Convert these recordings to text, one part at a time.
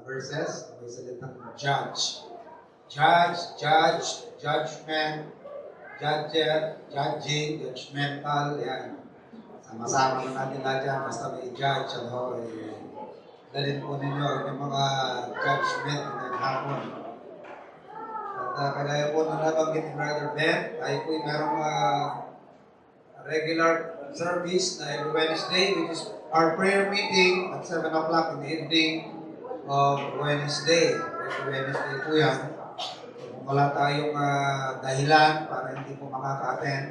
verses. May salitang judge. Judgment, judging, judgmental, yan. Sama-sama na natin lahat yan, basta may judge, dalhin po ninyo yung mga judgment ng hapon. At kagaya po na nabanggit ni Brother Ben, tayo po yung merong regular service na every Wednesday, which is our prayer meeting at 7 o'clock in the evening of Wednesday. Every Wednesday po yan. Kung wala tayong dahilan para hindi po makaka-attend,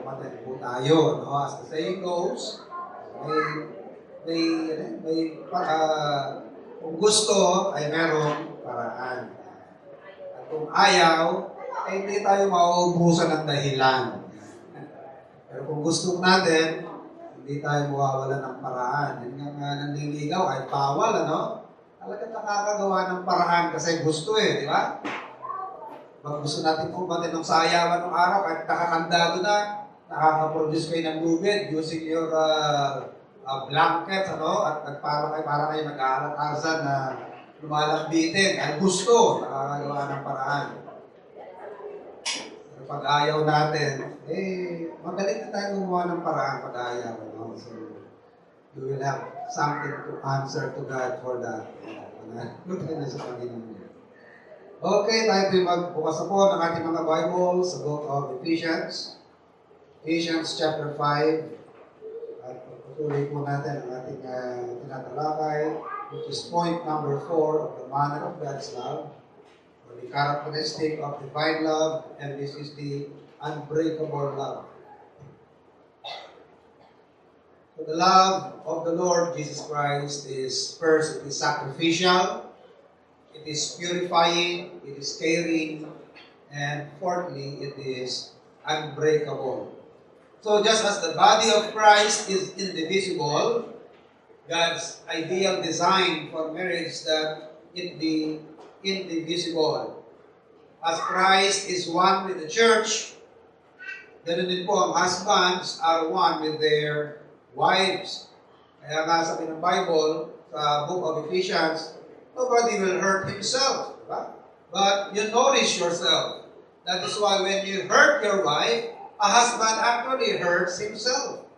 umattend po tayo. No? As the saying goes, kung gusto ay merong paraan. At kung ayaw, ay hindi tayo mauubusan ng dahilan. Pero kung gusto natin, hindi tayo mawawala ng paraan. Yan nga nanliligaw ay bawal, ano? Talagang nakakagawa ng paraan kasi gusto di ba? Pag gusto natin pumatin ng sayawan ng araw, kahit nakakandado na, nakaka-produce kayo ng lubid using your blankets, ano? At para kayo nag-aalatasan na lumalambitin. Ay gusto, nakakagawa ng paraan. Pero pag ayaw natin, magaling na tayo gumawa ng paraan pag ayaw. No? So, you will have something to answer to God for that. Lutin na sa Panginoon. Okay, tayo po magbukas na po ng ating mga Bible sa book of Ephesians. Ephesians chapter 5. At patuloy po natin ang ating tinatalakay, which is point number 4 of the manner of God's love, or the characteristic of divine love, and this is the unbreakable love. So the love of the Lord Jesus Christ is, first, it is sacrificial, it is purifying, it is caring, and fourthly, it is unbreakable. So just as the body of Christ is indivisible, God's ideal design for marriage is that it be indivisible. As Christ is one with the church, ganun din po ang husbands are one with their wives. Kaya nga sabi ng Bible, sa book of Ephesians, nobody will hurt himself. Right? But you nourish yourself. That is why when you hurt your wife, a husband actually hurts himself.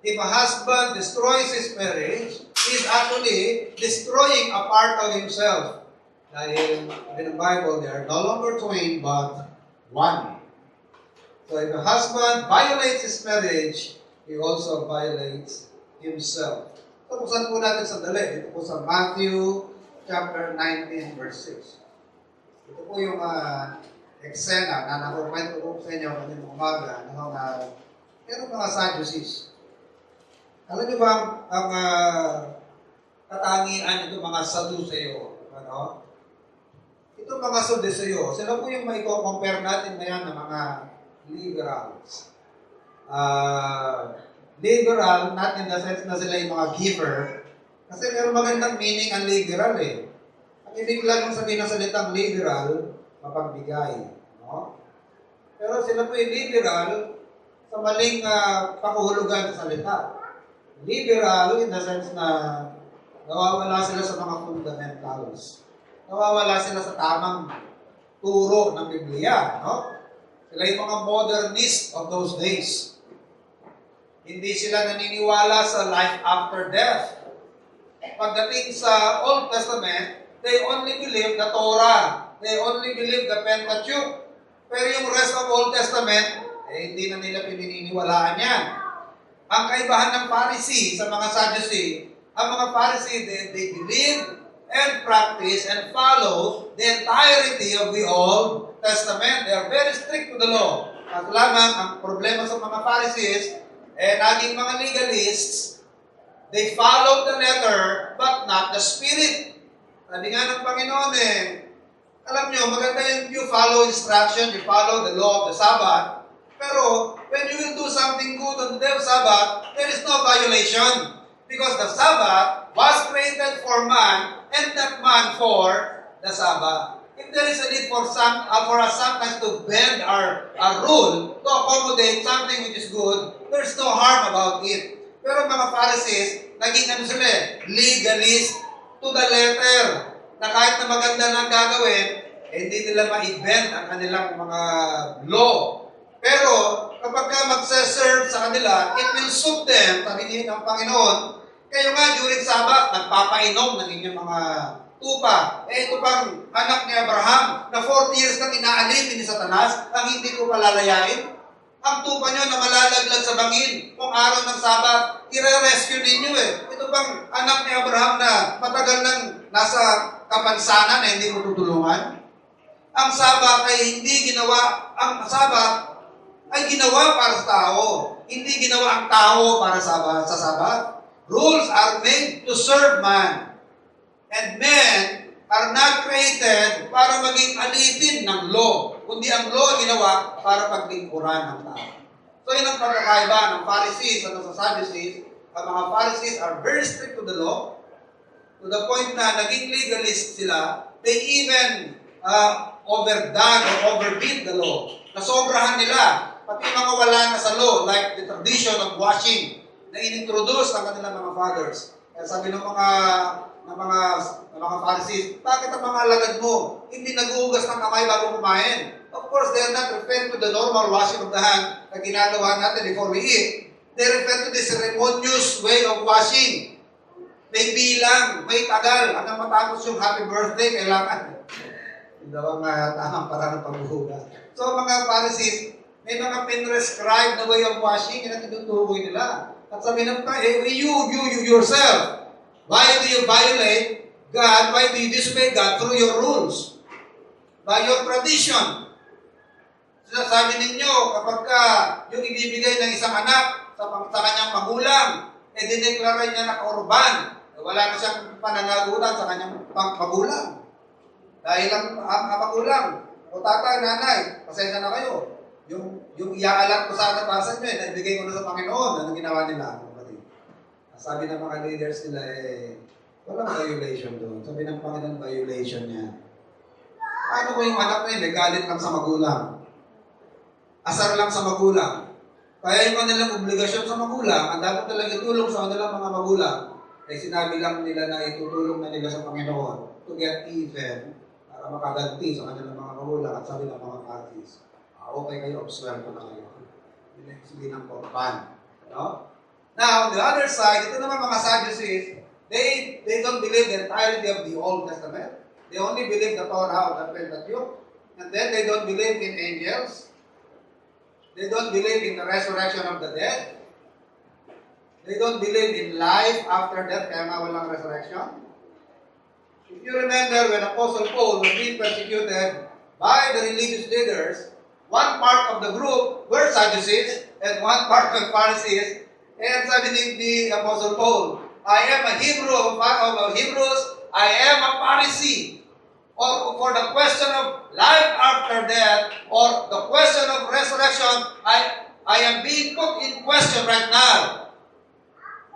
If a husband destroys his marriage, he is actually destroying a part of himself. Dahil in the Bible, they are no longer twain, but one. So if a husband violates his marriage, he also violates himself. So buksan po natin sandali. Dito po sa Matthew chapter 19, verse 6. Ito po yung eksena na nakukwento ko sa inyo kanina umaga na meron mga Sadducees. Alam niyo ba ang katangian ito mga Sadduseo? Ano? Ito mga Sadduseo, sila po yung may compare natin ngayon ng mga liberals. Liberal, not in the sense na sila yung mga giver, kasi meron magandang meaning ang liberal Ang ibig lang sabihin ng salitang liberal, mapagbigay. No? Pero sila po yung liberal sa maling pakuhulugan sa salita. Liberal in the sense na nawawala sila sa mga fundamentals. Nawawala sila sa tamang turo ng Biblia. No? Sila yung mga modernist of those days. Hindi sila naniniwala sa life after death. Pagdating sa Old Testament, they only believe the Torah. They only believe the Pentateuch. Pero yung rest of Old Testament, hindi na nila pininiwalaan yan. Ang kaibahan ng Pharisee sa mga Sadducee, ang mga Pharisee, they believe and practice and follow the entirety of the Old Testament. They are very strict to the law. At lamang, ang problema sa mga Pharisees, naging mga legalists, they follow the letter, but not the spirit. Sabi nga ng Panginoon alam nyo, maganda yung you follow instruction, you follow the law of the Sabbath, pero when you will do something good on the day of Sabbath, there is no violation. Because the Sabbath was created for man, and not man for the Sabbath. If there is a need for us sometimes to bend our rule to accommodate something which is good, there's no harm about it. Pero mga Pharisees, naging sila legalist. to the letter na kahit na maganda na gagawin, hindi nila ma-event ang kanilang mga law. Pero kapag ka magse-serve sa kanila, it will suit them, sabi ng Panginoon. Kayo nga, during Sabbath, nagpapainom ng inyong mga tupa. Ito pang anak ni Abraham na 40 years nang inaalipin ni Satanas, ang hindi ko palalayain. Ang tupa nyo na malalaglag sa bangin kung araw ng Sabat, i-rescue ninyo eh. Ito bang anak ni Abraham na matagal nang nasa kapansanan na hindi mo tutulungan? Ang Sabat ay hindi ginawa, ang Sabat ay ginawa para sa tao. Hindi ginawa ang tao para sa Sabat. Rules are made to serve man. And men are not created para maging alipin ng law, kundi ang law ginawa para paglingkuran ng tao. So yun ang pagkakaiba ng Pharisees at sa Sadducees. Ang mga Pharisees are very strict to the law, to the point na naging legalist sila. They even overdone or overbeat the law. Nasobrahan nila, pati mga wala na sa law, like the tradition of washing, na inintroduce ng kanilang mga fathers. Kaya sabi ng mga Pharisees, bakit ang mga alagad mo hindi nag-uugas ng kamay bago kumain? Of course, they are not referring to the normal washing of the hand na ginagawa natin before we eat. They refer to the ceremonious way of washing. May bilang, may tagal. Hanggang matapos yung happy birthday, kailangan. Hindi daw ang tamang parang ng pagbuhugas. So, mga Pharisees, may mga pinrescribed na way of washing, yan ang tinutukoy nila. At sabi ng you yourself, why do you violate God? Why do you disobey God through your rules? By your tradition. Sinasabi ninyo, kapag yung ibibigay ng isang anak sa kanyang magulang, dineklara niya na kaurban. Wala na siyang pananagutan sa kanyang magulang. Dahil ang magulang, o tatay, nanay, pasensya na kayo. Yung iaalat ko sana para sa inyo, naibigay ko na sa Panginoon. Ano ginawa nila? Sabi ng mga leaders nila, walang violation doon. Sabi ng Panginoon, violation niya. Ano ko yung anak na yun? Galit lang sa magulang. Asar lang sa magulang. Kaya yung kanilang obligasyon sa magulang, ang dapat talaga itulong sa kanilang mga magulang, ay sinabi lang nila na itutulong na nila sa Panginoon to get even para makaganti sa kanilang mga magulang. At sabi ng mga Pharisees, okay kayo, observe ko na kayo. Hindi ng korban. No? Now, on the other side, ito naman mga Sadducees, they don't believe the entirety of the Old Testament. They only believe the Torah of the Pentateuch. And then they don't believe in angels. They don't believe in the resurrection of the dead. They don't believe in life after death, kaya nga walang resurrection. If you remember when Apostle Paul was being persecuted by the religious leaders, one part of the group were Sadducees and one part were Pharisees. And sabi ni Apostle Paul, I am a Hebrew of Hebrews, I am a Pharisee. Or for the question of life after death, or the question of resurrection, I am being put in question right now.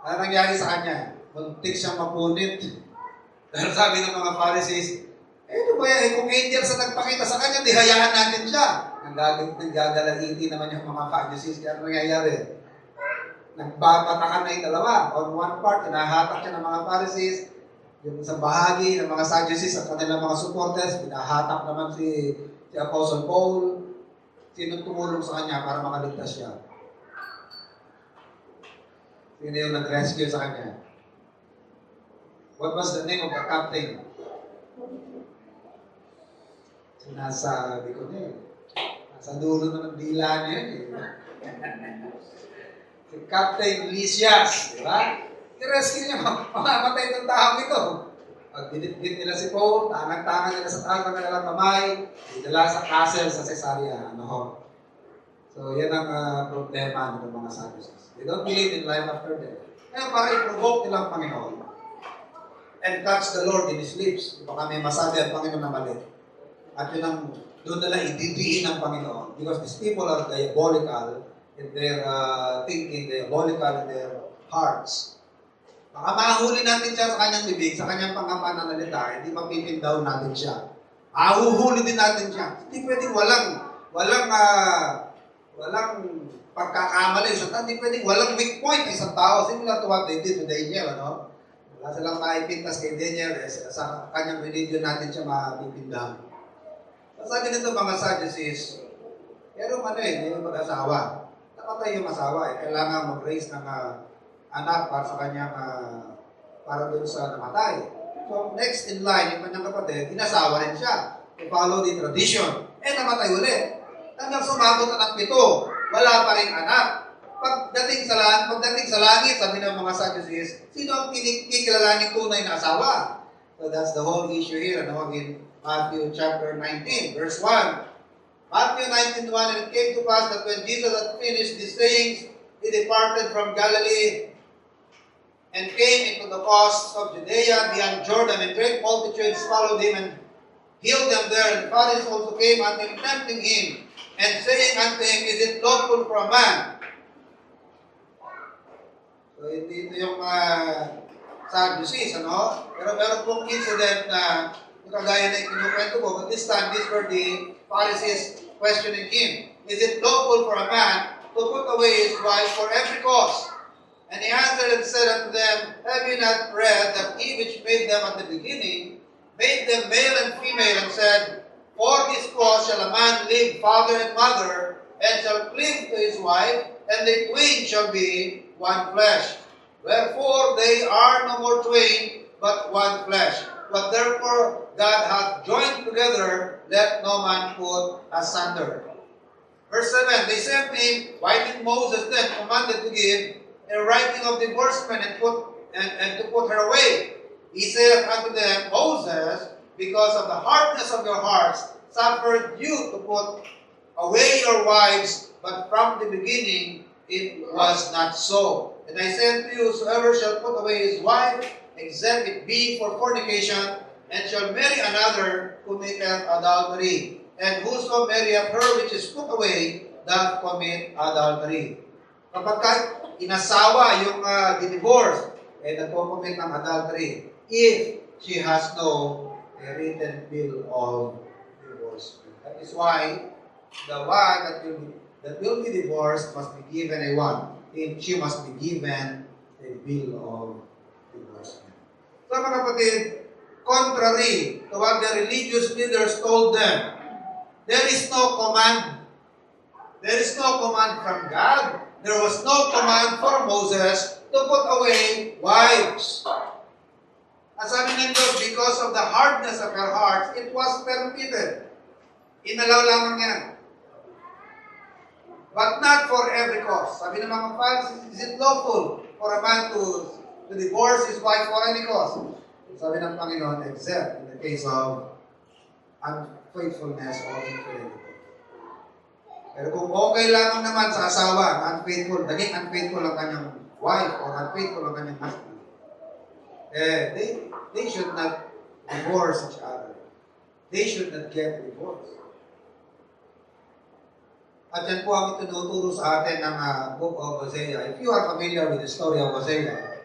Ano nangyari sa kanya? Muntik siyang mapunit. Dahil sabi ng mga Pharisees, ano ba yan? Kung angels ang nagpakita sa kanya, di hayaan natin siya. Naggagalagiti naman yung mga Sadducees. Kaya ano nangyayari? Nagbabatakan na yung dalawa. On one part, hinahatak siya ng mga Pharisees. Yung sa bahagi ng mga Sadducees at kanilang mga supporters, hinahatak naman si Apostle Paul. Sino tumulong sa kanya para makaligtas siya? Sino yung nag-rescue sa kanya? What was the name of the captain? Sinasabi ko na eh. Nasa dulo na ng dila niya eh. Si Captain Lysias, di ba? I-rescue niya, mamamatay ng taong ito. Pag binitbit nila si Paul, tangan-tangan nila sa taas ng kanilang kamay, dinala sa castle sa Caesarea. So, yan ang problema ng mga Sadducees. They don't believe in life after death. Kaya para i-provoke nilang Panginoon and touch the Lord in His lips. Baka may masabi ang Panginoon na mali. At yun ang doon nila ididiin ng Panginoon. Because these people are diabolical in their thinking, diabolical in their hearts. Baka mahuli natin siya sa kanyang bibig, sa kanyang pangapananalita, hindi mapipindaw natin siya. Mahuhuli din natin siya. Hindi pwedeng walang pagkakamali. Hindi pwedeng walang weak point isang tao. Similar to what they did to the angel, ano? Wala silang maipintas kay Daniel, sa kanyang religion natin siya mapipindang. Sabi nito mga Sadducees, pero yung mag-asawa. Nakatay yung asawa, kailangan mag-raise ng anak para sa kanyang, para doon sa namatay. So, next in line, yung kanyang kapatid, inasawa rin siya to follow the tradition. Namatay ulit. Hanggang sumabot na ng 7, wala pa rin anak. Pagdating sa langit, sabi ng mga Sadducees, sino ang kikilalanin tunay na asawa? So that's the whole issue here. In Matthew chapter 19, verse 1. Matthew 19:1, and it came to pass that when Jesus had finished these sayings, he departed from Galilee and came into the coasts of Judea beyond Jordan, and great multitudes followed him and healed them there. And the Pharisees also came unto him, tempting him, and saying unto him, is it lawful for a man? So, ito yung Sadducees, ano? Pero meron pong incident na kagaya na ikinukwento ko, but this time, these were the Pharisees questioning him. Is it lawful for a man to put away his wife for every cause? And he answered and said unto them, have you not read that he which made them at the beginning made them male and female, and said, for this cause shall a man leave father and mother, and shall cleave to his wife, and the twain shall be one flesh. Wherefore they are no more twain, but one flesh. What therefore God hath joined together, let no man put asunder. Verse 7, they said to him, why did Moses then commanded to give a writing of divorcement and to put her away? He saith unto them, Moses, because of the hardness of your hearts, suffered you to put away your wives, but from the beginning it was not so. And I say to you, whosoever shall put away his wife, except it be for fornication, and shall marry another, committeth adultery. And whoso marrieth her which is put away, doth commit adultery. Kapag inasawa yung divorce, nagko-commit ng adultery, if she has no written bill of divorcement. That is why the wife that will be divorced must be given a one. She must be given a bill of divorcement. So mga kapatid, contrary to what the religious leaders told them, there is no command. There is no command from God. There was no command for Moses to put away wives. Ang sabi ng Diyos, because of the hardness of your hearts, it was permitted. Inalaw lamang yan. But not for every cause. Sabi ng mga Pharisees, is it lawful for a man to divorce his wife for any cause? Sabi ng Panginoon, except in the case of unfaithfulness or infidelity. Pero kung okay lamang naman sa asawa, naging unfaithful ang kanyang wife or unfaithful ang kanyang husband, they should not divorce each other. They should not get divorced. At yan po ang itinuturo sa atin ng book of Hosea. If you are familiar with the story of Hosea,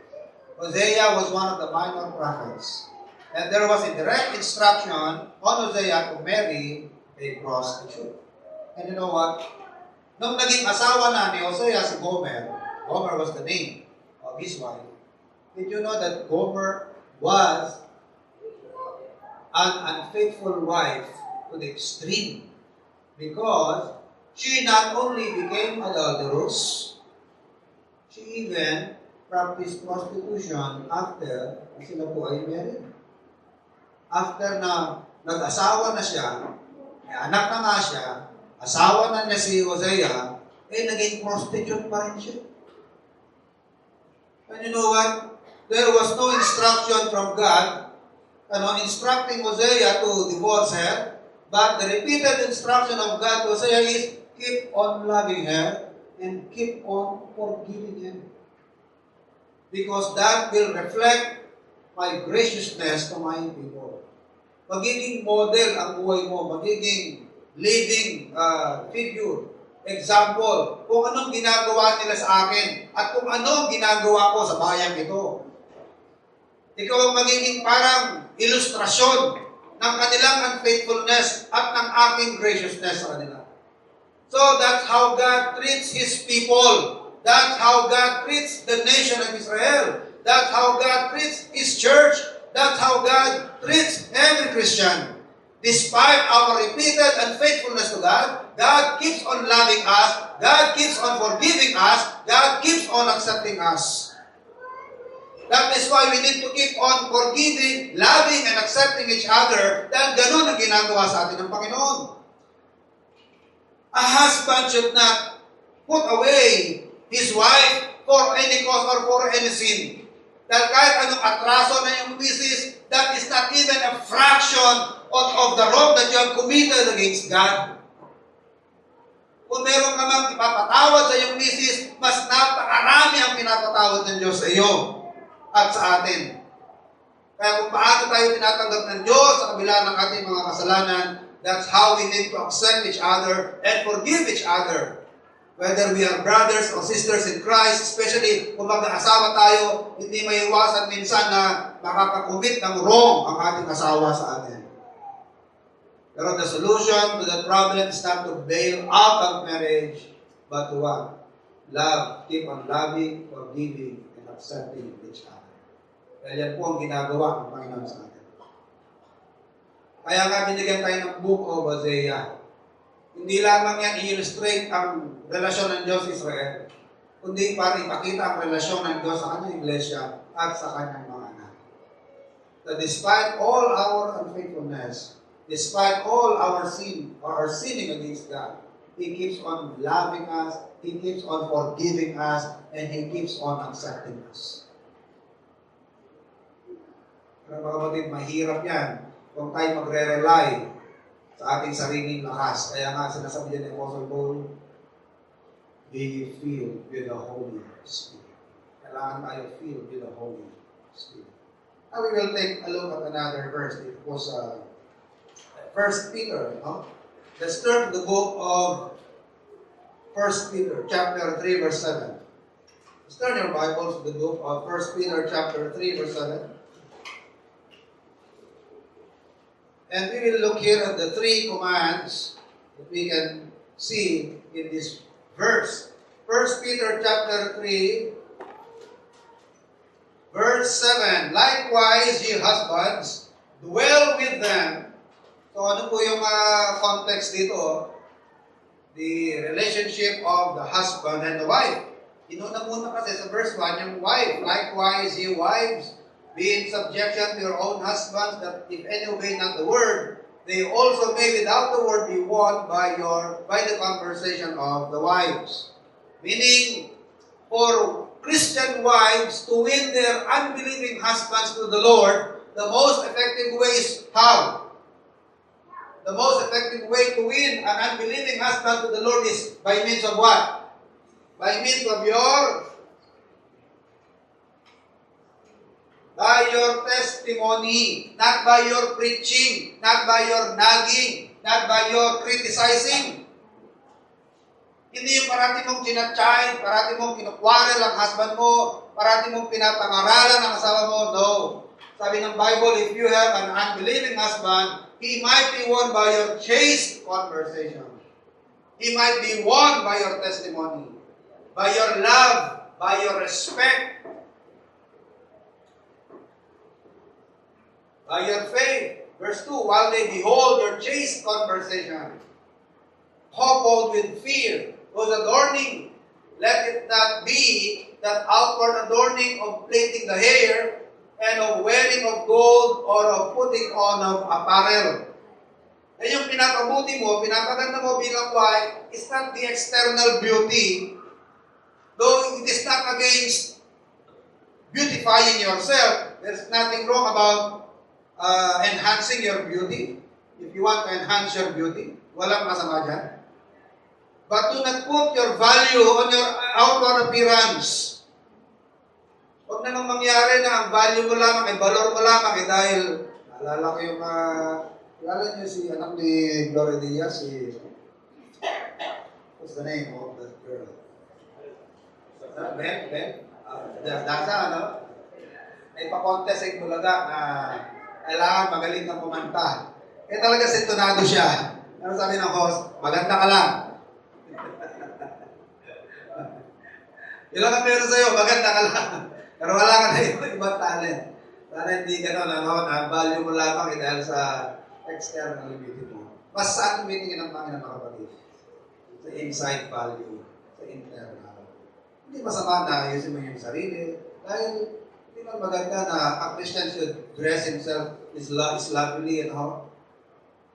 Hosea was one of the minor prophets. And there was a direct instruction on Hosea to marry a prostitute. And you know what? Nung naging asawa na ni Hosea si Gomer, Gomer was the name of his wife. Did you know that Gomer was an unfaithful wife to the extreme? Because she not only became adulterous, she even practiced prostitution after sila po ay married. After na nag-asawa na siya, may anak na nga siya, asawa na niya si Hosea, naging prostitute pa rin siya. And you know what? There was no instruction from God, instructing Hosea to divorce her, but the repeated instruction of God to Hosea is, keep on loving her and keep on forgiving him. Because that will reflect my graciousness to my people. Magiging model ang buhay mo, magiging living figure, example, kung anong ginagawa nila sa akin at kung anong ginagawa ko sa bayang ito. Ikaw ang magiging parang ilustrasyon ng kanilang unfaithfulness at ng aking graciousness sa kanila. So that's how God treats His people. That's how God treats the nation of Israel. That's how God treats His church. That's how God treats every Christian. Despite our repeated unfaithfulness to God, God keeps on loving us. God keeps on forgiving us. God keeps on accepting us. That is why we need to keep on forgiving, loving, and accepting each other dahil ganun ang ginagawa sa atin ng Panginoon. A husband should not put away his wife for any cause or for any sin. Dahil kahit anong atraso na yung misis, that is not even a fraction of the wrong that you have committed against God. Kung meron ka mang ipapatawad sa iyong misis, mas napakarami ang pinapatawad ng Diyos sa iyo at sa atin. Kaya kung paano tayo tinatanggap ng Diyos sa kabila ng ating mga kasalanan, that's how we need to accept each other and forgive each other. Whether we are brothers or sisters in Christ, especially kung mag-aasawa tayo, hindi maiwasan minsan na makakakumit ng wrong ang ating asawa sa atin. Pero the solution to that problem is not to bail out of marriage, but to what? Love. Keep on loving, forgiving, and accepting each other. Dahil yan po ang ginagawa ng Panginoon sa atin. Kaya nga binigyan tayo ng Book of Hosea. Hindi lamang yan i-illustrate ang relasyon ng Diyos sa Israel, kundi para ipakita ang relasyon ng Diyos sa kanyang iglesia at sa kanyang mga anak. That despite all our unfaithfulness, despite all our sin or our sinning against God, He keeps on loving us, He keeps on forgiving us, and He keeps on accepting us. Pero mga kapatid, mahirap yan kung tayo magre-rely sa ating sariling lakas. Kaya nga sinasabi niya ni Apostle Paul, be filled with the Holy Spirit. Kailangan tayo filled with the Holy Spirit. Now we will take a look at another verse. It was 1 Peter. No? Let's turn to the book of 1 Peter, chapter 3, verse 7. Let's turn your Bibles to the book of 1 Peter, chapter 3, verse 7. And we will look here at the three commands that we can see in this verse. 1 Peter chapter 3, verse 7. Likewise, ye husbands, dwell with them. So ano po yung context dito? The relationship of the husband and the wife. Inuna muna kasi sa verse 1 yung wife. Likewise, ye wives, be in subjection to your own husbands, that if any obey not the word, they also may without the word be won by the conversation of the wives. Meaning, for Christian wives to win their unbelieving husbands to the Lord, the most effective way is how? The most effective way to win an unbelieving husband to the Lord is by means of what? By means of your testimony, not by your preaching, not by your nagging, not by your criticizing. Hindi yung parati mong chinatchain, parati mong kinukwarel ang husband mo, parati mong pinapangaralan ang asawa mo. No. Sabi ng Bible, if you have an unbelieving husband, he might be won by your chaste conversation. He might be won by your testimony, by your love, by your respect, by your faith. Verse 2, while they behold your chaste conversation, coupled with fear, whose adorning, let it not be that outward adorning of plaiting the hair, and of wearing of gold, or of putting on of apparel. And yung pinapabuti mo, pinapaganda mo bilang wife, is not the external beauty, though it is not against beautifying yourself. There's nothing wrong about enhancing your beauty. If you want to enhance your beauty, walang masama dyan. But do not put your value on your outward appearance. Huwag namang mangyari na ang value mo lamang, ay valor mo lamang, dahil naalala ko yung, naalala niyo si anak ni Gloria Diaz, what's the name of that girl? Ben? Dasa, ano? Ay pa-contest ay Bulaga na kailangan magaling kang kumanta. Talaga sintonado siya. Ano sabi ng host? Maganda ka lang. Ilan ang meron sa'yo? Maganda ka lang. Pero wala ka na ibang talent. Sana hindi gano'n, na-value mo lamang dahil sa external ability mo. Mas saan tumitingin ang Panginoon, mga kapatid? Sa inside value, sa internal. Hindi masama na ayusin mo yung sarili. Dahil hindi man maganda na a Christian should dress himself is lovely and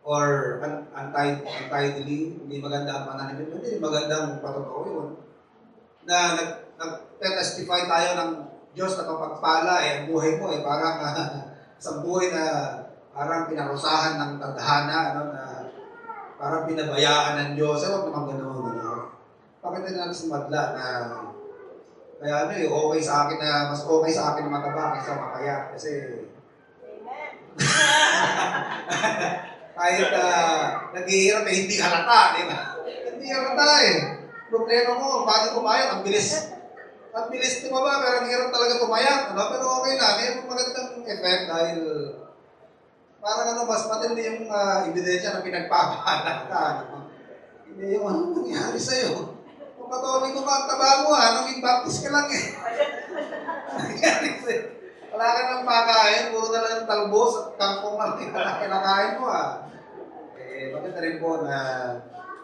or untidily. Hindi maganda ang pananamit. Hindi magandang patotoo yun. Na nag-testify tayo ng Diyos na kapagpala, ang buhay mo parang isang buhay na parang pinarusahan ng tadhana, na parang pinabayaan ng Diyos. Huwag naman gano'n. Pakita natin sa madla na kaya okay sa akin na, mas okay sa akin na mataba kaysa makaya. Kasi, kahit naghihirap hindi halata, di ba? Hindi halata Problema mo, bago pumayat, ang bilis. Ang bilis tumaba, pero ang hirap talaga pumayat. Pero okay na, may magandang effect dahil parang mas matindi yung ebidensya na pinagpapahalan ka. Hindi yung ano nangyari sa'yo. Kung patuloy ko ka, ang taba mo nung baptist ka lang Nangyari sa'yo. Wala ka nang makain, puro na lang talbos at kangkong lang kinakain mo maganda rin po na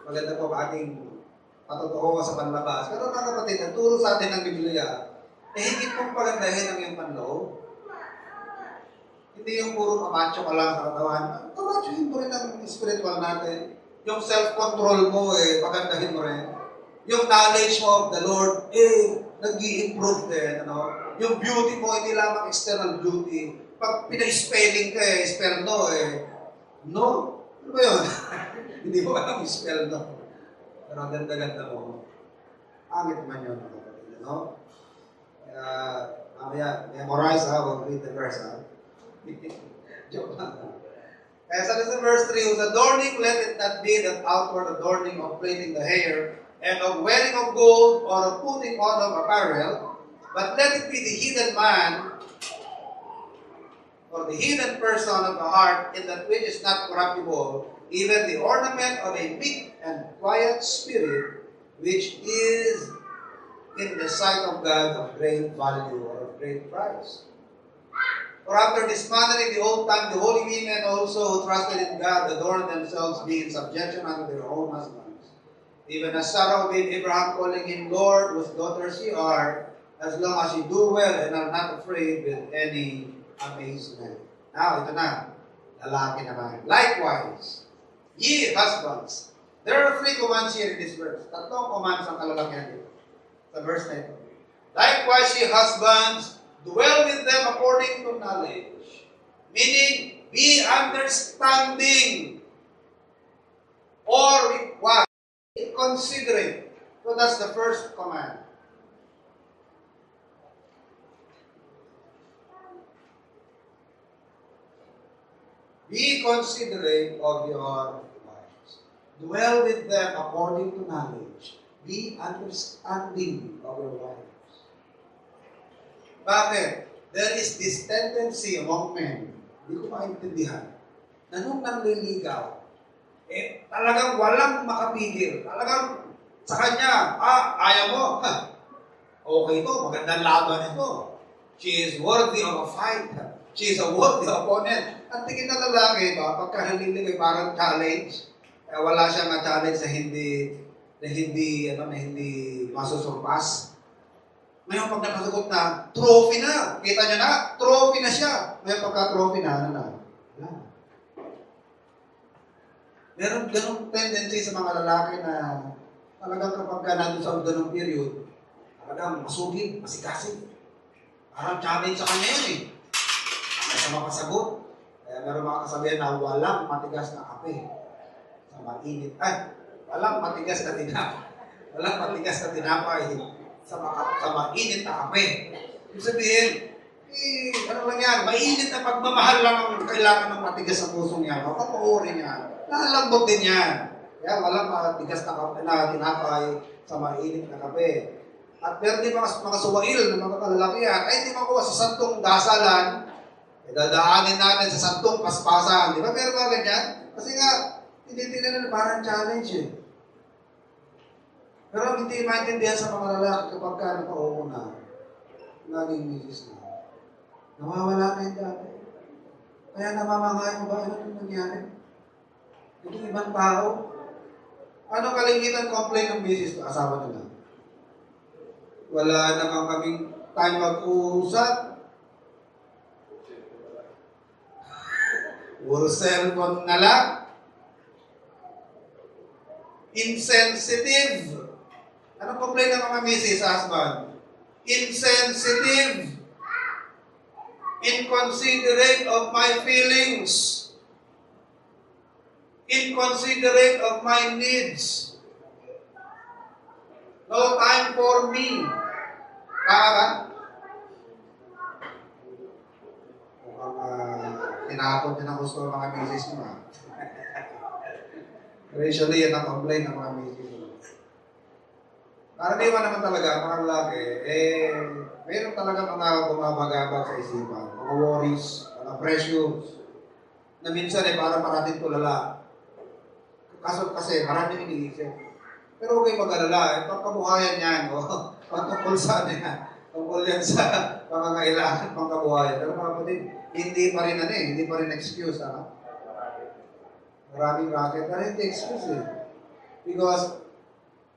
maganda po ating patotoo sa panlabas. Pero mga kapatid, ang turo sa atin ng Biblia, higit pong pagandahin ang iyong panloob. Hindi yung puro kamacho ka lang sa katawan. Kamachohin mo rin ang spiritual natin. Yung self-control mo, pagandahin mo rin. Yung knowledge mo of the Lord, nag-i-improve din. Yung beauty mo, hindi lamang external beauty. Pag pina-spelling ka, spell no, no. Ano ba yun? Hindi mo alam yung spell no. Pero ang ganda-ganda mo. Pangit man yun, mga kapatid, mamaya, memorize or read the verse, Joke lang. Kaya sabi sa verse 3, whose adorning, let it not be that outward adorning of plaiting the hair, and of wearing of gold, or of putting on of apparel, but let it be the hidden man, or the hidden person of the heart, in that which is not corruptible, even the ornament of a meek and quiet spirit, which is in the sight of God of great value or of great price. For after this manner in the old time, the holy women also who trusted in God adorned themselves, being in subjection unto their own husbands. Even as Sarah obeyed Abraham, calling him Lord, whose daughters ye are, as long as ye do well and are not afraid with any amazement. Now, ito na. Lalaki naman. Likewise, ye husbands. There are 3 commands here in this verse. 3 commands ang kalalakihan dito. Sa verse na ito. Likewise, ye husbands, dwell with them according to knowledge. Meaning, be understanding. Or what? Considerate. So that's the first command. Be considerate of your wives. Dwell with them according to knowledge. Be understanding of your wives. Bakit? There is this tendency among men, hindi ko maintindihan, na nung nanliligaw, talagang walang makapigil. Talagang sa kanya, ayaw mo. Okay to, magandang laban ito. She is worthy of a fight. She is a worthy opponent. Ang tingin na lalaki, pagka naliligay parang challenge, wala siyang challenge na hindi masusurpas. Ngayon pag nakasagot na, trophy na. Kita niyo na, trophy na siya. Ngayon pagka-trophy na, ano na? Wala. Meron ganong tendency sa mga lalaki na talagang kapag nandun sa ganong period, talagang masugid, masikasin. Parang challenge sa kanya yun Sa makasagot. Kaya meron mga kasabihan na walang matigas na kape sa mainit. Walang matigas na tinapay. Walang matigas na tinapay sa mainit na kape. Ibig sabihin, ano lang yan, mainit na pagmamahal lang ang kailangan ng matigas sa pusong yan. Papaorin yan. Lalambot din yan. Kaya walang matigas na tinapay sa mainit na kape. At meron din mga suwail na mga kalalakihan, ay hindi makuha sa santong dasalan, dadaanin natin sa santong paspasan. Di ba? Meron ba ganyan? Kasi nga, hindi na parang challenge Pero hindi maintindihan sa mga lalaki kapag ka napauuna. laging misis na. Nawawala na yung dati. Kaya namamangay mo ba, ano yung nangyari? Yung ibang tao, ano kalimitan complain ng misis ko? Asawa nila. Wala naman kaming time mag-uusap. Puro cellphone na lang. Insensitive. Ano complain ng mga misis sa husband? Insensitive. Inconsiderate of my feelings. Inconsiderate of my needs. No time for me. Tama ba? Mukhang tinapon din ang gusto ng mga misis mo. Usually, yan ang complaint ng mga misis mo. Karaniwan naman talaga, mga lalaki, mayroon talaga mga bumabagabag sa isipan, mga worries, mga pressures, na minsan parang parating tulala. Kaso kasi maraming iniisip. Pero huwag kayong mag-alala, pagkabuhayan yan, patungkol sa tungkol yan sa pangangailangan pangkabuhayan. Pero mga kapatid, hindi pa rin hindi pa rin excuse, Maraming racket, pero hindi excuse Because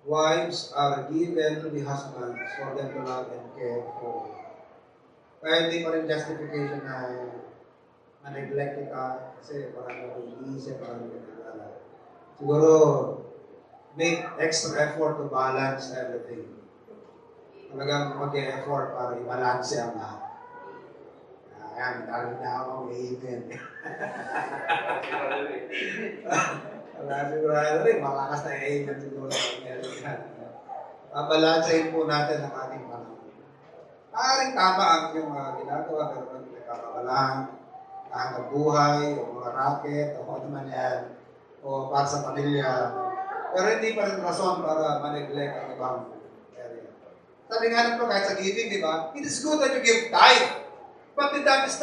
wives are given to the husbands for them to love and care for. Kaya hindi pa rin justification na ma-neglect ka kasi parang nag-iisip, parang nag-alala. Siguro, make extra effort to balance everything. Talagang mag-e-effort para i-balance ang lahat. Ayan, dahil na ako may-amen. Wala sigurado rin, malakas na amen siguro sa Amerika. Babalansahin po natin ang ating panahon. Maaaring tama ang yung ginagawa, pero nagkakabalahan, kahanap buhay, o mga racket, o ano man yan, o para sa pamilya. Pero hindi pa rin rason para ma-neglect ang ibang area. Sabi nga nito, kahit sa giving, di ba? It is good that you give tithe. But that is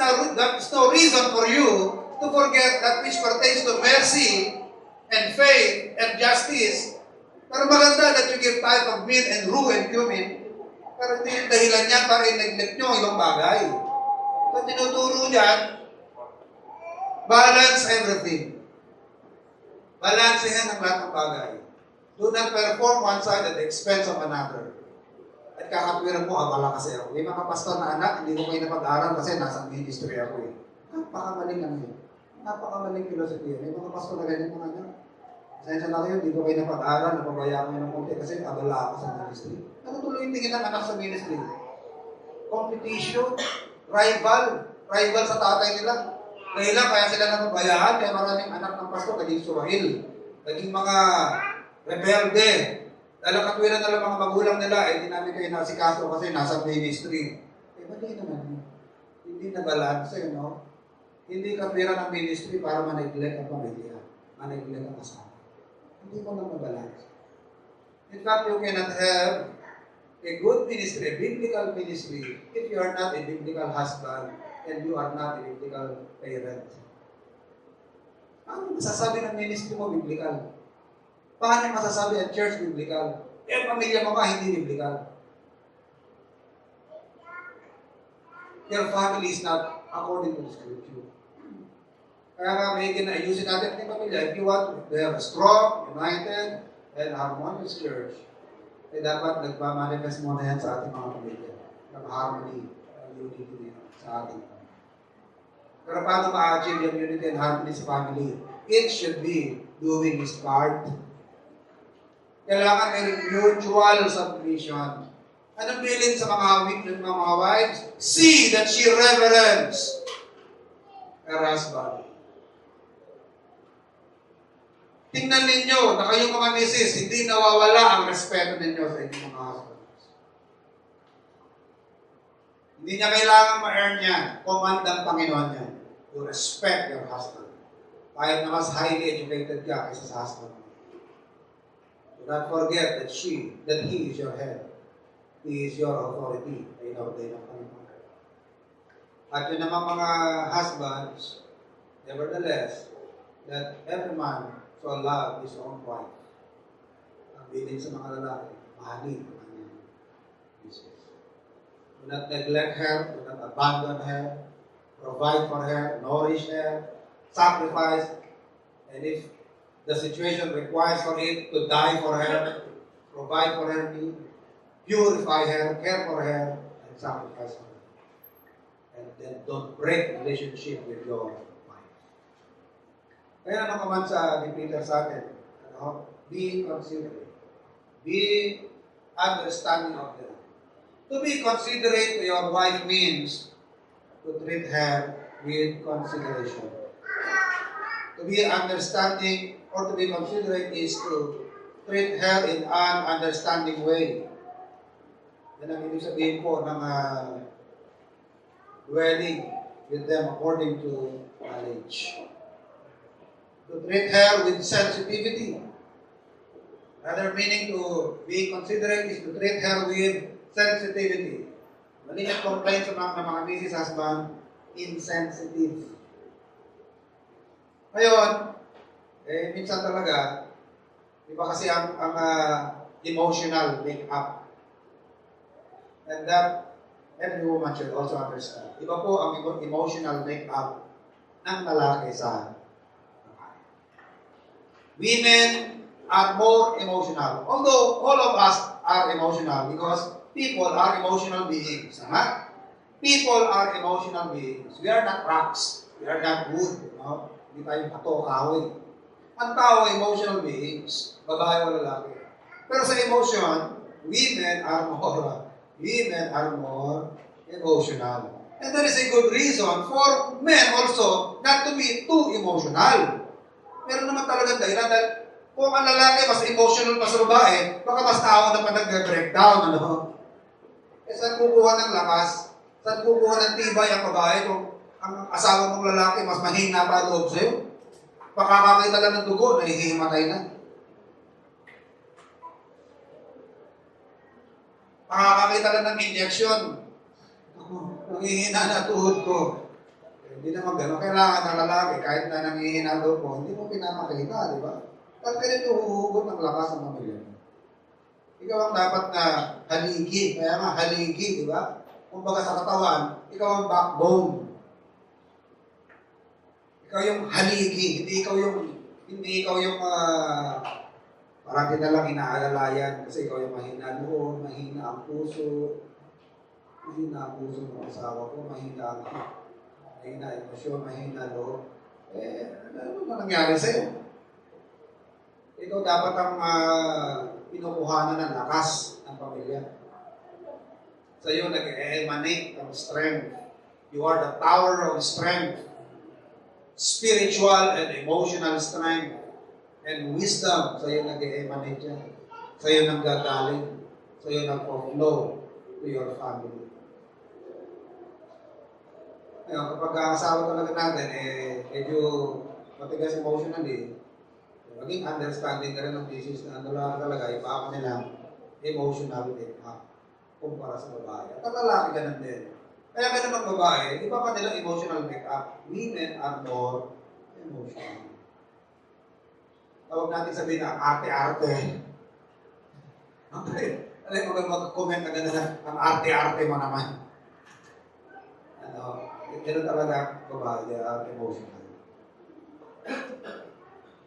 no reason for you to forget that which pertains to mercy and faith and justice. Pero maganda that you give tithe of meat and rue and cumin. Pero hindi yung dahilan niya para i-neglect nyo ang ibang bagay. So tinuturo niyan, balance everything. Balansehin ang lahat ng bagay. Do not perform one side at the expense of another. At kakatwiran mo, abala kasi ako. May mga pastor na anak, hindi ko kayo napag-aral kasi nasa ministry ako Napakamaling napakamaling philosophy. May mga pastor na ganyan mga anak. Pasensya na kayo, hindi ko kayo napag-aral, napabayaan ko ng konti kasi abala ako sa ministry. Ano tuloy yung tingin ng anak sa ministry? Competition, rival sa tatay nila. Dahilan kaya sila napabayaan, kaya maraming anak ng pastor naging suwahil, naging mga rebelde. Dahil katwiran na lang mga magulang nila, hindi namin kayo nasikaso kasi nasa ministry. Mali naman yun. Hindi na balance, Hindi katwiran ng ministry para ma-neglect ang pamilya, ma-neglect ang kasama. Hindi mo na mabalance. In fact, you cannot have a good ministry, a biblical ministry, if you are not a biblical husband and you are not a biblical parent. Ano masasabi ng ministry mo biblical? Paano masasabi ang church biblical? Pamilya mo ka, hindi biblical. Your family is not according to the scripture. Kaya nga, may ayusin natin ang pamilya. If you want to have a strong, united, and harmonious church, dapat nagpa-manifest muna yan sa ating mga pamilya. Ng harmony, unity sa ating pamilya. Pero paano ma-achieve yung unity and harmony sa family? It should be doing his part. Kailangan may mutual submission. Anong bilin sa mga wives? See that she reverence her husband. Tingnan ninyo na kayong mga misis, hindi nawawala ang respeto ninyo sa inyong mga husbands. Hindi niya kailangan ma-earn yan. Command ng Panginoon yan. To respect your husband. Kahit na mas highly educated ka kaysa sa husband. Do not forget that he is your head. He is your authority. Ay na-ordain ng Panginoon. At yun naman mga husbands, nevertheless, that every man shall love his own wife. Ang bilin sa mga lalaki, mahalin ang kanyang misis. Do not neglect her, do not abandon her, provide for her, nourish her, sacrifice, and if the situation requires for it to die for her, provide for her need, purify her, care for her, and sacrifice for her. And then don't break relationship with your wife. Kaya ano naman sa ni Peter sa atin, be considerate. Be understanding of them. To be considerate to your wife means to treat her with consideration. To be understanding or to be considerate is to treat her in an understanding way. Yan ang ibig sabihin po ng dwelling with them according to knowledge. To treat her with sensitivity. Another meaning to be considerate is to treat her with sensitivity. Maliit complaints ng mga misis husband, insensitive. Ngayon, minsan talaga, di ba kasi ang emotional make-up. And that every woman should also understand. Iba po ang emotional make-up ng lalaki sa babae. Women are more emotional. Although all of us are emotional because people are emotional beings. People are emotional beings. We are not rocks. We are not wood. Hindi tayo pato, kahoy. Ang tao ay emotional beings. Babae o lalaki. Pero sa emotion, women are more emotional. And there is a good reason for men also not to be too emotional. Meron naman talaga dahilan dahil kung ang lalaki mas emotional pa sa babae, baka mas tao na pa nag-breakdown, saan kukuha ng lakas? Saan kukuha ng tibay ang babae kung ang asawa mong lalaki mas mahina pa loob sa'yo? Pakakakita lang ng dugo, nahihimatay na. Pakakakita lang ng injection. Nangihina na tuhod ko. Hindi naman gano'n. Kailangan ng lalaki, kahit na nangihina loob mo, hindi mo pinapakita, di ba? At ganito huhugot ng lakas ng pamilya. Ikaw ang dapat na haligi. Kaya nga, haligi, di ba? Kung baga sa katawan, ikaw ang backbone. Ikaw yung haligi. Hindi ikaw yung parang din na lang inaalalayan kasi ikaw yung mahina noon, mahina ang puso. Mahina ang puso ng asawa ko, mahina emosyon, mahina loob. Ano na nangyari sa'yo? Ikaw dapat ang pinukuhanan ng lakas ng pamilya. Sa iyo nag-emanate ang strength. You are the tower of strength. Spiritual and emotional strength. And wisdom, sa iyo nag-emanate yan. Sa iyo nanggagaling. Sa iyo nag-flow to your family. Ngayon, kapag asawa talaga natin, medyo matigas emotionally, maging understanding ka rin ng thesis na ano lang talaga, iba ka nila emotional make-up kumpara sa babae. At lalaki ganun din. Kaya ganun ng babae, iba ka nila emotional make-up. Women are more emotional. Tawag natin sabihin na arte-arte. Okay. Alam mo mag-comment na gano'n na, ang arte-arte mo naman. Ganun talaga babae, they are emotional.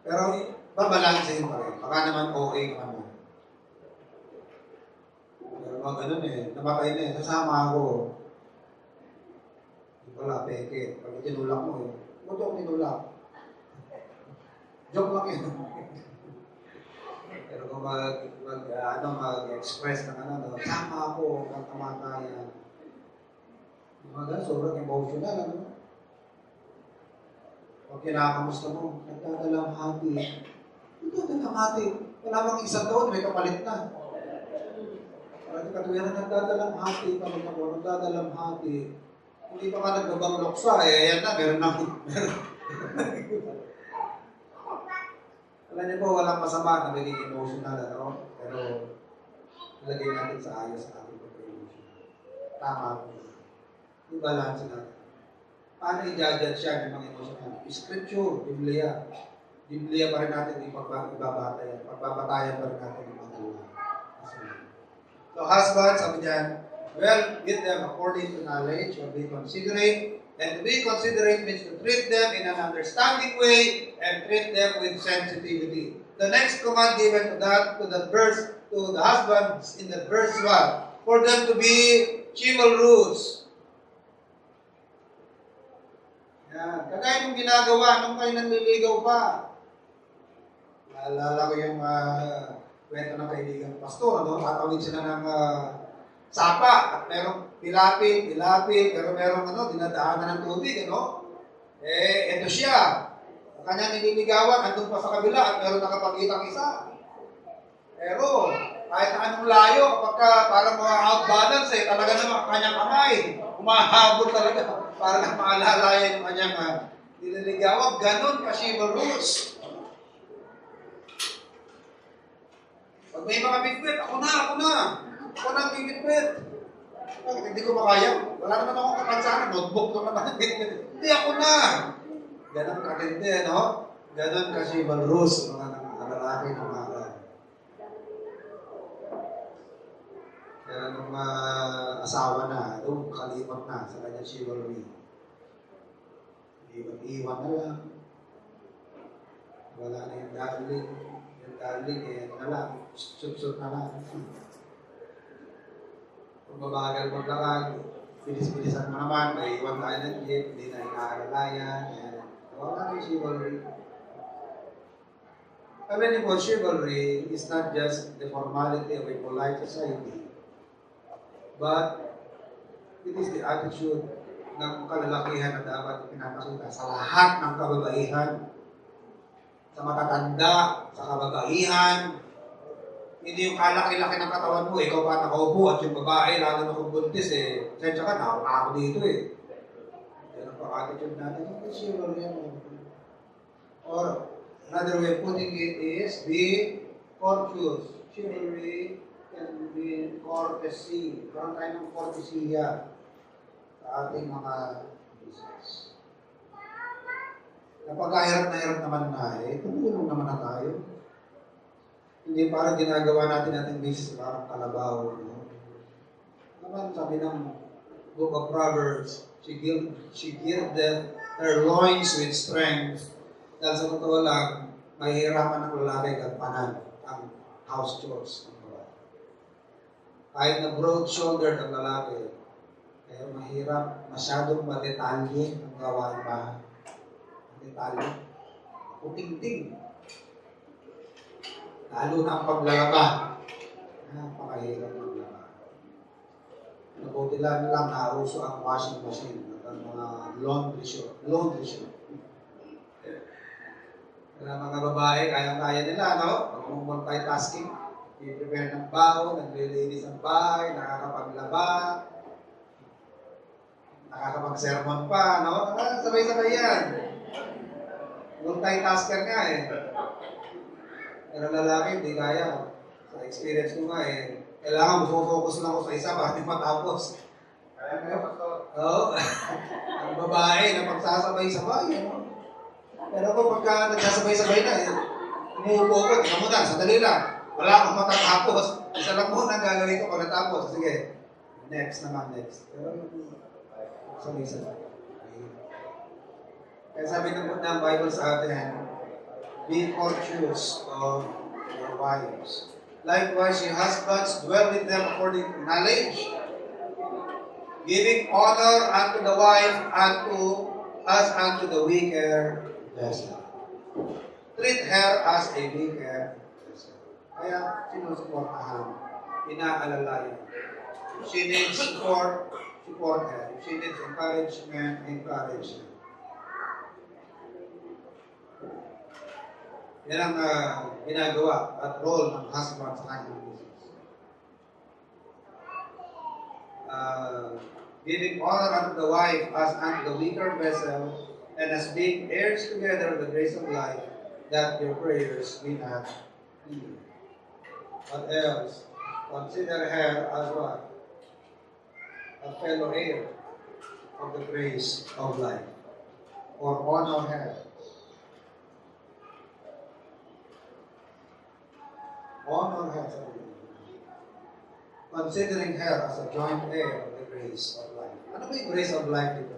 Pero, babalansin pa rin. Baka naman okay ka naman. Pero mga ganun namatay na sasama ako. Wala, peke. Pag tinulak mo Ba't ako tinulak? Joke lang yun. Pero kung mag-express ng sama ako, kang kamatayan. Mga ganun, sobrang emotional, Pag kinakamusta mo, nagdadalamhati. Nagdadalamhati. Wala bang isang taon, may kapalit na. Parang katuwiran, nagdadalamhati. Parang ako, nagdadalamhati. Hindi pa ka nagbabang loksa, yan na, meron na. Alam niyo po, walang masama na magiging emotional, Pero, nalagay natin sa ayos sa ating pag-emotional. Tama po. Yung balance natin. Paano i-judge siya ng mga emotional? Scripture, Biblia. Biblia pa rin natin pagbabatayan. Pagbabatayan pa rin natin yung mga dalawa. So, husband, sabi diyan, Well, with them according to knowledge, or be considerate. And to be considerate means to treat them in an understanding way and treat them with sensitivity. The next command given to the verse, to the husbands in the verse 1, for them to be chivalrous. Yan. Kagaya nung ginagawa nung kayo nanliligaw pa. Naalala ko yung kwento ng kaibigan pastor, no? Tatawid sila ng sapa at merong pilapil, pero merong dinadaanan ng tubig, ano? Ito siya. Ang kanyang nililigawan, andun pa sa kabila at meron nakapagkitang isa. Pero, kahit na anong layo, kapag parang ma-outbalance, talaga naman ang kanyang kamay. Umahabol talaga para lang maalalayan yung kanyang nililigawan. Ganon ka-chivalrous. Pag may mga bitbit, ako na. Ako na ang bitbit. Bakit hindi ko makaya? Wala naman akong kapansanan. Notebook lang naman ang bitbit. Hindi, ako na. Ganon katindi, no? Ganon ka-chivalrous, mga lalaki ng mga kaya nung asawa na, kalipat na sa kanyang chivalry. Iwan na lang. Wala na yung darling. Yung darling, na lang. Sut-sut na lang. Kung babagal mo lakad, bilis-bilisan mo naman, may iwan tayo ng jeep, hindi na inaaralayan. Wala na yung chivalry. Sabi niyo po, chivalry is not just the formality of a polite society, but it is the attitude ng kalalakihan na dapat pinapakita sa lahat ng kababaihan, sa matatanda, sa kababaihan. Hindi yung kalaki-laki ng katawan mo, ikaw pa nakaupo at yung babae, lalo na kung buntis, sensya ka, ako dito Yan ang pang-attitude natin. Hindi sure yan. Or, another way of putting it is, be courteous. Chivalry can be courtesy. Karoon tayo ng courtesya sa ating mga business. Kapag hirap naman na, tumulong naman na tayo. Hindi parang ginagawa natin ating business parang kalabaw. Naman sabi ng Book of Proverbs, she girded her loins with strength. Dahil sa totoo lang, mahihirapan ng lalaki gampanan ang house chores. Kahit na broad-shouldered ang lalaki, kaya mahirap, masyadong madetalye ang gawain bahay. Detalye. Puting-ting. Lalo na ang paglalaba. Napakahirap ng laba. Nabuti lang nauso ang washing machine at ang mga laundry shop. Kaya mga babae, kaya-kaya nila, no? Pag multitasking, i-prepare ng baho, naglilinis ng bahay, nakakapaglaba, nakakapag-sermon pa, no? Sabay-sabay yan. Multitasker nga Pero lalaki, hindi kaya. Sa experience ko nga kailangan focus lang ako sa isa para di matapos. Oo. Ang babae na pagsasabay-sabay. Pero kung pagka nagsasabay-sabay na, umuupo ko, tingnan mo na, sandali lang. Wala akong matatapos. Isa lang muna ang gagawin ko pag natapos. Sige, next. Pero sabay-sabay. Kaya sabi ng Bible sa atin, be courteous of your wives. Likewise, your husbands, dwell with them according to knowledge, giving honor unto the wife, as unto the weaker vessel. Treat her as a weaker vessel. Kaya, sinusuportahan, inaalalayan. If she needs support her. If she needs encouragement, encourage her. Yan ang ginagawa at role ng husband sa kanyang business. Giving honor unto the wife as unto the weaker vessel, and as being heirs together of the grace of life, that your prayers be not hindered. What else? Consider her as what? A fellow heir of the grace of life. Or honor her. Honor her. considering her as a joint heir of the grace of life. Ano ba yung grace of life dito?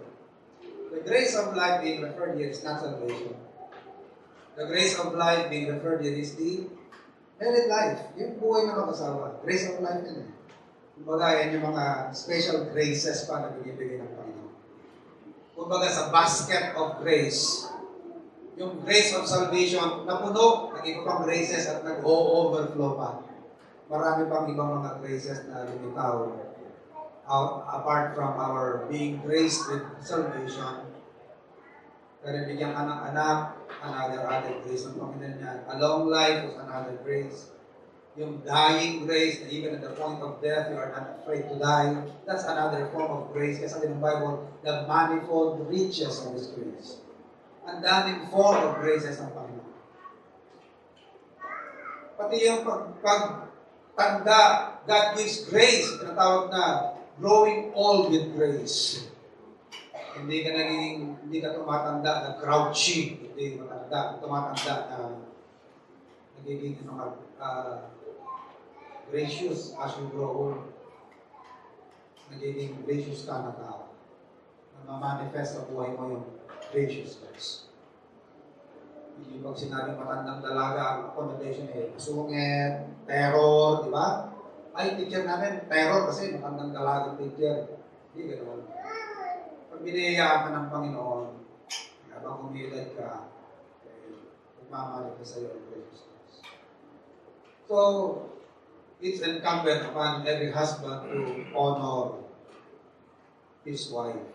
The grace of life being referred here is not salvation. The grace of life being referred here is the married life. Yung buhay na mag-asawa. Grace of life yun eh. Kumbaga, yan yung mga special graces pa na binibigay ng Panginoon. Kumbaga, sa basket of grace, yung grace of salvation, napuno ng iba pang graces at nag-overflow pa. Marami pang ibang mga graces na lumitaw apart from our being graced with salvation. Pero bigyan ka ng anak, another added grace ng Panginoon yan. A long life is another grace. Yung dying grace, na even at the point of death, you are not afraid to die. That's another form of grace. Kasi sabi ng Bible, the manifold riches of His grace. Ang daming form of graces ng Panginoon. Pati yung pagtanda, God gives grace. Tinatawag na growing old with grace. Hindi ka tumatanda na grouchy. Hindi tumatanda na nagiging gracious as you grow old. Nagiging gracious ka na tao. Na ma-manifest sa buhay mo yung graciousness. Hindi pag sinabing matandang dalaga, ang connotation eh, masungit, terror, di ba? Ay, teacher namin, terror kasi matandang dalaga teacher. Hindi ganoon. Pag biniyayaan ka ng Panginoon, habang humilad ka, magmamanifest sa iyo ang graciousness. So, it's incumbent upon every husband to honor his wife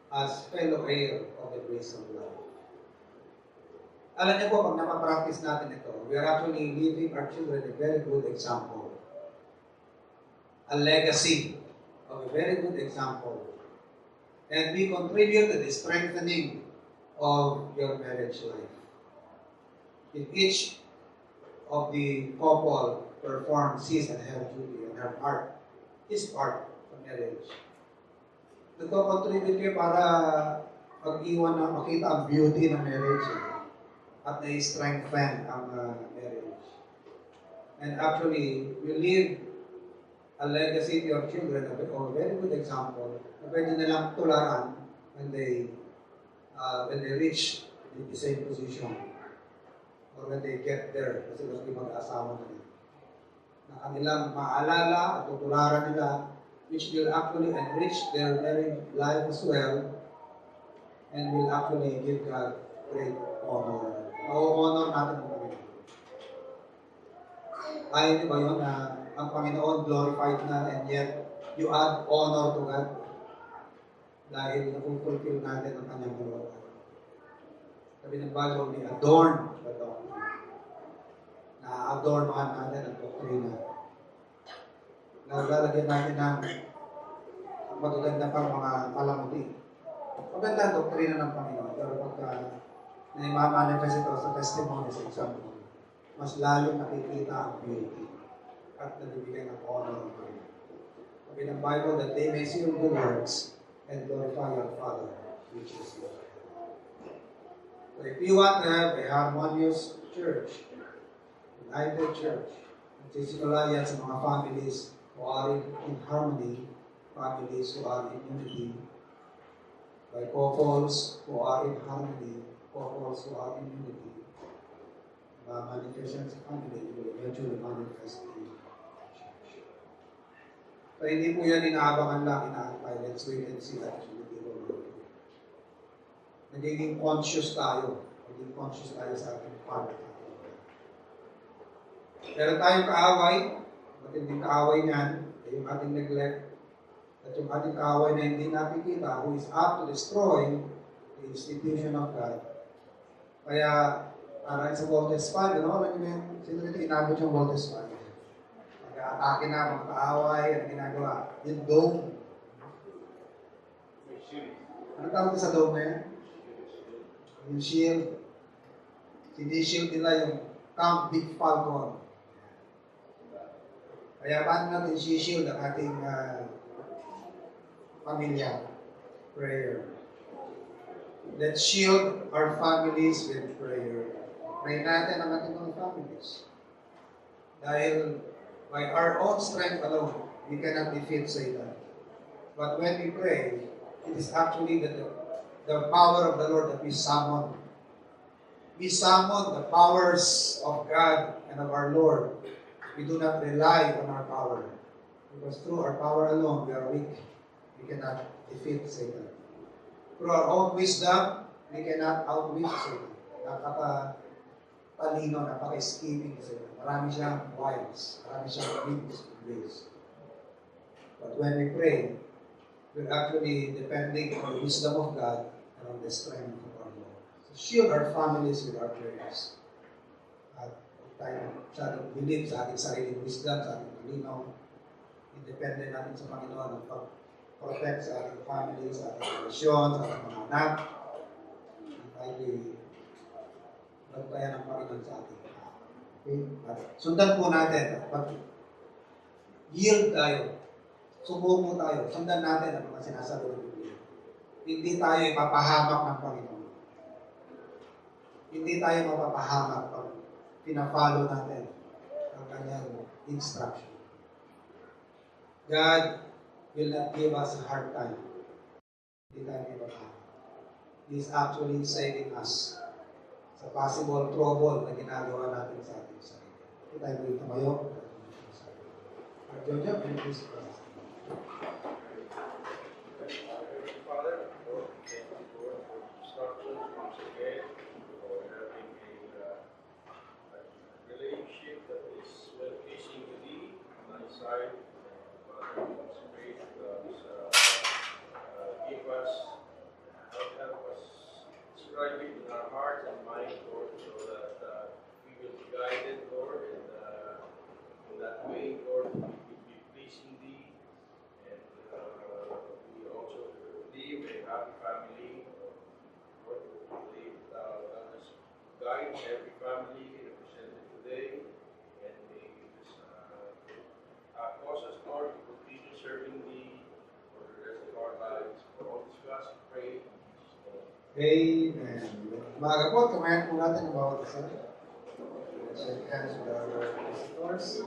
as fellow heir of the grace of life. Alam niyo po, pag napapractice natin ito, we are actually leaving our children a very good example. A legacy of a very good example. And we contribute to the strengthening of your marriage life. If each of the couple performs his and her duty and her part, his part of marriage, nagko-contribute kayo para pag-iwan na makita ang beauty ng marriage at na-strengthen ang marriage. And actually, we leave a legacy to your children of a very good example na pwede nilang tularan when they reach the same position or when they get there kasi mas mag-asawa na rin. Na kanilang maalala at tutularan nila which will actually enrich their married life as well and will actually give God great honor. Na-honor natin ang Panginoon. Ayaw niyo ba yun na ang Panginoon glorified na and yet you add honor to God dahil napupulfill natin ang kanyang kalooban. Sabi ng Bible, we adorn the doctrine. Na-adornahan natin ang doktrina. Nalalagyan natin ng magaganda pang mga palamuti. Maganda ang doktrina ng Panginoon. Pero pagka na-manifest ito sa testimony, sa example, mas lalo nakikita ang beauty at nabibigyan ng honor ng Panginoon. Sabi ng Bible that they may see your good works and glorify your Father, which is in heaven. So if you want to have a harmonious church, united church, nagsisimula yan sa mga families who are in harmony, families who are in unity, by couples who are in harmony, couples who are in unity. Manifestation sa family will eventually manifest in church. So hindi po yan inaabangan lang, inaantay. Let's wait and see that unity will work. Nagiging conscious tayo. Nagiging conscious tayo sa ating part. Pero tayong kaaway, matinding kaaway niyan, yung ating neglect, at yung ating kaaway na hindi nakikita, who is out to destroy the institution of God. Kaya, para sa voltage 5, ano? Alam niyo yun? Sino ito inabot yung voltage 5? Pag-aatake na, mga kaaway, ang ginagawa? Yung dome. Ano tawag sa dome na yan? Yung shield. Sini-shield nila yung Camp Big Falcon. Kaya paano natin si-shield ang ating pamilya? Prayer. Let's shield our families with prayer. Pray natin ang ating mga families. Dahil by our own strength alone, We cannot defeat Satan. But when we pray, it is actually the power of the Lord that we summon. We summon the powers of God and of our Lord. We do not rely on our power. Because through our power alone, we are weak. We cannot defeat Satan. Through our own wisdom, we cannot outwit Satan. Napaka-talino, napaka-scheming Satan. Marami siyang wiles. Marami siyang ways. But when we pray, we're actually depending on the wisdom of God and on the strength of our Lord. So shield our families with our prayers. At tayo masyadong believe sa ating sariling wisdom, sa ating talino. Independent natin sa Panginoon at protect sa ating family, sa ating relasyon, sa ating mga anak. Tayo magtayan ng Panginoon sa ating. Okay? At sundan po natin. Yield tayo. Subuko tayo. Sundan natin ang mga sinasabi ng Biblia. Hindi tayo ipapahamak ng Panginoon. Hindi tayo mapapahamak pag pinafollow natin ang kanyang instruction. God will not give us a hard time. Hindi tayo ipapahamak. He is actually saving us sa possible trouble na ginagawa natin sa ating sarili. Hindi tayo dito tumayo. Jojo, please pray. Father, Lord, thank you for instruction once again, for having a relationship that is well pleasing to thee on thy side. Father, once again, give us, help us describe it in our heart and mind, Lord, so that we will be guided, Lord, and in that way, Lord, we will be pleasing thee. And we also live a happy family. Lord, we live let us guide every family represented today, and may this cause us, Lord, to continue serving thee for the rest of our lives. For all this we ask and pray in Jesus' name. Amen. Umaga po, kumain po natin ang bawat isa. Shake hands with our visitors.